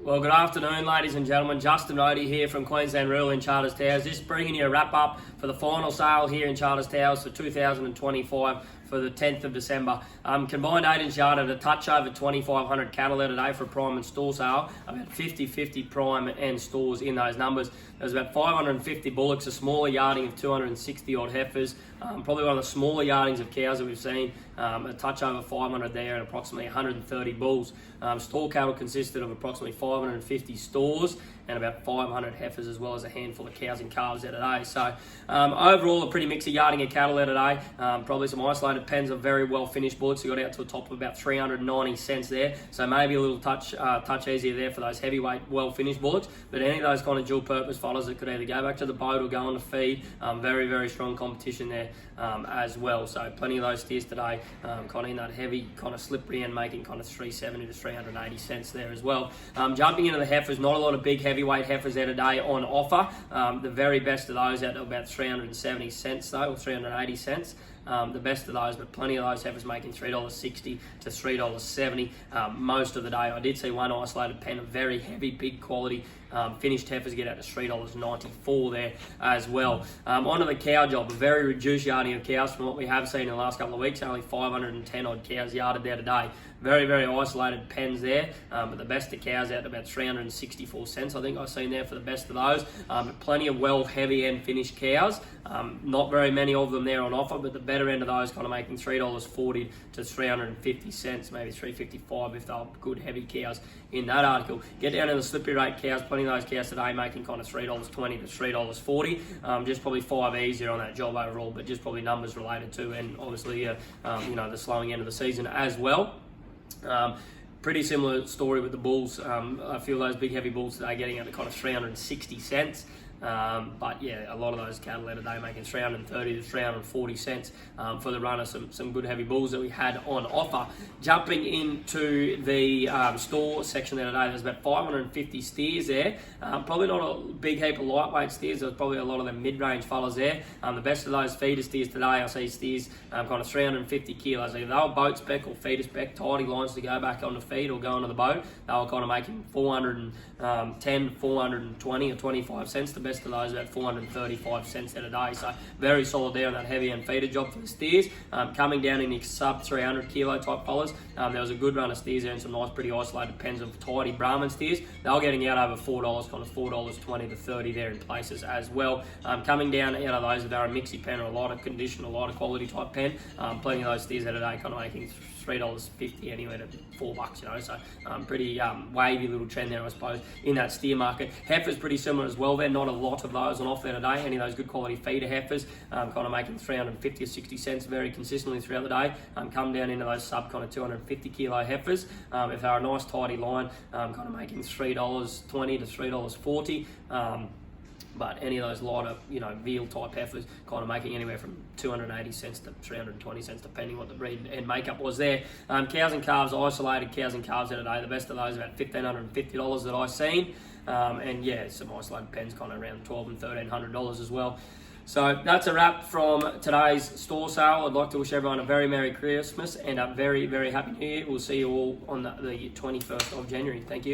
Well, good afternoon, ladies and gentlemen. Justin Rohde here from Queensland Rural in Charters Towers. Just bringing you a wrap up for the final sale here in Charters Towers for 2025 for the 10th of December. Combined 8-inch yard at a touch over 2,500 cattle there today for a prime and store sale. About 50-50 prime and stores in those numbers. There's about 550 bullocks, a smaller yarding of 260 odd heifers. Probably one of the smaller yardings of cows that we've seen. A touch over 500 there and approximately 130 bulls. Store cattle consisted of approximately 550 stores and about 500 heifers, as well as a handful of cows and calves there today. So overall, a pretty mixed yarding of cattle there today. Probably some isolated pens of very well finished bullocks. We got out to a top of about 390 cents there. So maybe a little touch easier there for those heavyweight, well finished bullocks. But any of those kind of dual purpose followers that could either go back to the boat or go on the feed, very, very strong competition there as well. So plenty of those steers today, kind of in that heavy, kind of slippery end, making kind of 370 to 380 cents there as well. Jumping into the heifers, not a lot of big heavyweight heifers there today on offer. The very best of those at about 370 cents though, or 380 cents. The best of those, but plenty of those heifers making $3.60 to $3.70 most of the day. I did see one isolated pen of very heavy, big quality finished heifers get out to $3.94 there as well. Onto the cow job, a very reduced yarding of cows from what we have seen in the last couple of weeks. Only 510 odd cows yarded there today. Very, very isolated pens there, but the best of cows out to about 364 cents. I think I've seen there for the best of those. But plenty of well heavy end finished cows. Not very many of them there on offer, but the better end of those kind of making $3.40 to 350 cents, maybe $3.55 if they're good heavy cows in that article. Get down to the slippery rate cows, plenty of those cows today making kind of $3.20 to $3.40. Just probably 5 easier on that job overall, but just probably numbers related to, and obviously the slowing end of the season as well. Pretty similar story with the bulls. I feel those big heavy bulls today getting out to kind of 360 cents. But yeah, a lot of those cattle there today making 330 to 340 cents for the run of some good heavy bulls that we had on offer. Jumping into the store section there today, there's about 550 steers there. Probably not a big heap of lightweight steers. There's probably a lot of the mid-range fellas there. The best of those feeder steers today, I see steers kind of 350 kilos. Either they were boat spec or feeder spec, tidy lines to go back on the feed or go onto the boat. They were kind of making 410, 420 or 25 cents. The best of those about 435 cents there today. So very solid there on that heavy end feeder job for the steers. Coming down in the sub 300 kilo type fellas, there was a good run of steers there and some nice pretty isolated pens of tidy Brahman steers. They were getting out over $4, kind of $4.20 to $30 there in places as well. Coming down out of those, they're a mixy pen or a lighter condition, a lighter quality type pen. Plenty of those steers there today kind of making $3.50 anywhere to $4, so pretty wavy little trend there, I suppose, in that steer market. Heifers pretty similar as well. They're not a lot of those on offer there today. Any of those good quality feeder heifers, kind of making 350 or 60 cents very consistently throughout the day. Come down into those sub kind of 250 kilo heifers. If they're a nice tidy line, kind of making $3.20 to $3.40. But any of those lighter, veal type heifers kind of making anywhere from 280 cents to 320 cents, depending what the breed and makeup was there. Cows and calves, isolated cows and calves there today. The best of those about $1,550 that I've seen. And yeah, some isolated pens kind of around $1,200 and $1,300 as well. So that's a wrap from today's store sale. I'd like to wish everyone a very Merry Christmas and a very, very Happy New Year. We'll see you all on the 21st of January. Thank you.